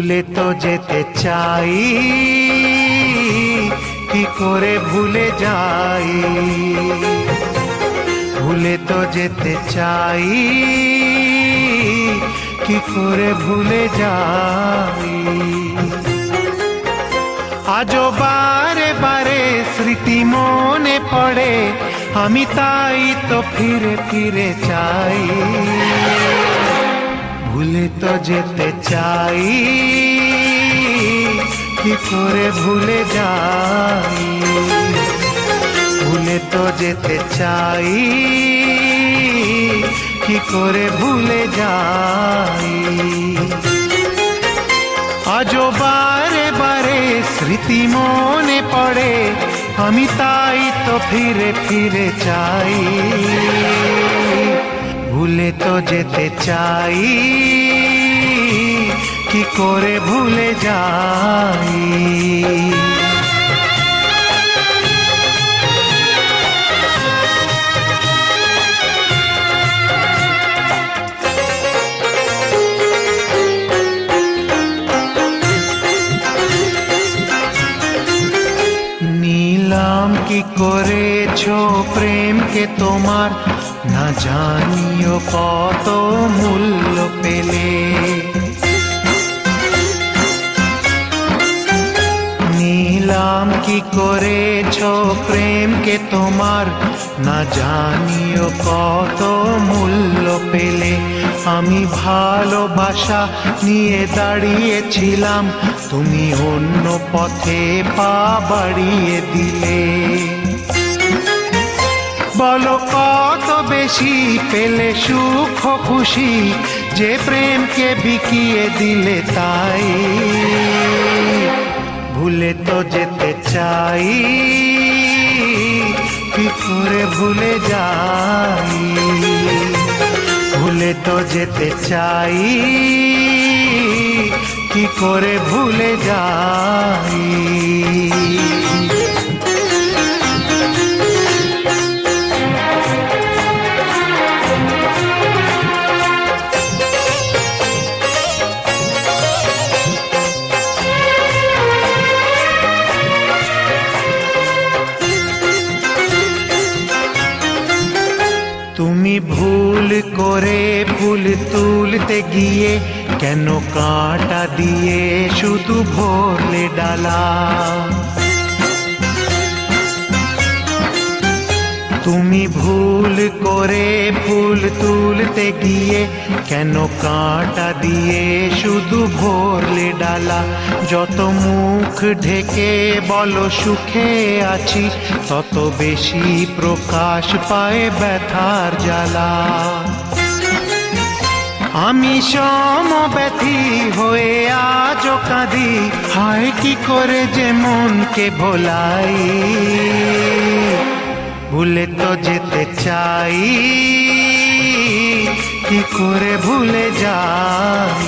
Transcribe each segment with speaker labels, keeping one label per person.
Speaker 1: ভুলে তো যেতে চাই, কি করে ভুলে যাই। ভুলে তো যেতে চাই, কি করে ভুলে যাই। আজও বারে বারে স্মৃতি মনে পড়ে, আমি তাই তো ফিরে ফিরে চাই। ভুলে তো যেতে চাই, কি করে ভুলে যাই। ভুলে তো যেতে চাই, কি করে ভুলে যাই। আজও বারে বারে স্মৃতি মনে পড়ে, আমি তাই তো ফিরে ফিরে চাই। ভুলে তো যেতে চাই, কি করে ভুলে যাই। নিলাম কি করেছো প্রেমকে তোমার, না জানিও কত মূল্য পেলে। নিলাম কি করেছো প্রেমকে তোমার, না জানিও কত মূল্য পেলে। আমি ভালোবাসা নিয়ে দাঁড়িয়েছিলাম, তুমি অন্য পথে পা বাড়িয়ে দিলে। বলো কত বেশি পেলে সুখ খুশি, যে প্রেমকে বিকিয়ে দিলে তাই। ভুলে তো যেতে চাই, কি করে ভুলে যাই। ভুলে তো যেতে চাই, কি করে ভুলে যাই। তুমি ভুল করে ফুল তুলতে গিয়ে, কেন কাঁটা দিয়ে শুধু ভরলে ডালা। তুমি ভুল করে ফুল তুলতে গিয়ে, কেন কাঁটা দিয়ে শুধু ভরলে ডালা। যত মুখ ঢেকে বলো সুখে আছি, তত বেশি প্রকাশ পায় ব্যথার জ্বালা। আমি সমব্যথী হয়ে আজও কাঁদি, হায় কি করে যে মনকে ভোলাই। ভুলে তো যেতে চাই, কি করে ভুলে যাই।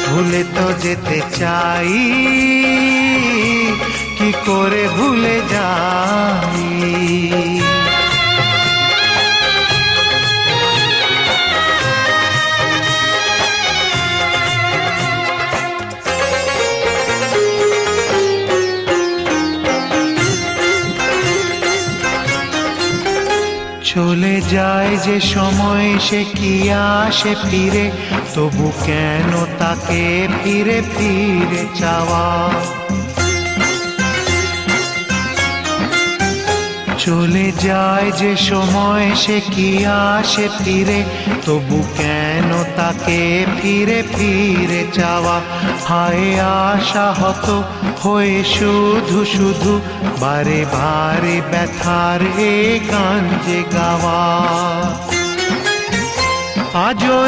Speaker 1: ভুলে তো যেতে চাই, কি করে ভুলে যাই। চলে যায় যে সময়, সে কি আসে ফিরে, তবু কেন তাকে ফিরে ফিরে চাওয়া। চলে যায় যে সময়, সে কি আসে ফিরে, তবু কেন তাকে ফিরে ফিরে চাওয়া। হায় আশা হত হয়ে শুধু শুধু, বারে বারে ব্যথার এ গান যে গাওয়া। আজও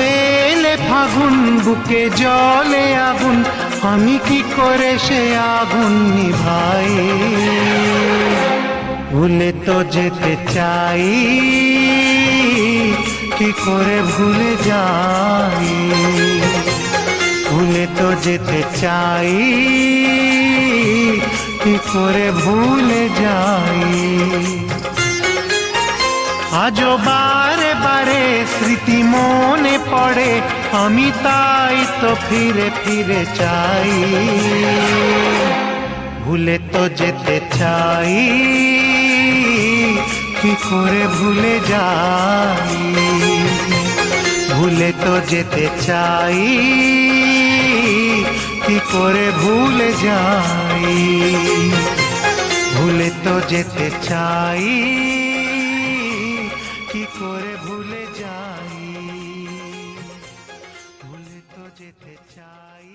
Speaker 1: এলে ফাগুন, বুকে জলে আগুন, আমি কি করে সে আগুন নিভাই। ভুলে তো যেতে চাই, কি করে ভুলে যাই। ভুলে তো যেতে চাই, কি করে ভুলে যাই। আজও বারে বারে স্মৃতি মনে পড়ে, আমি তাই তো ফিরে ফিরে চাই, ভুলে তো যেতে চাই, কি করে ভুলে যাই, ভুলে তো যেতে চাই, কি করে ভুলে যাই, ভুলে তো যেতে চাই, কি করে ভুলে যাই, ভুলে তো যেতে চাই।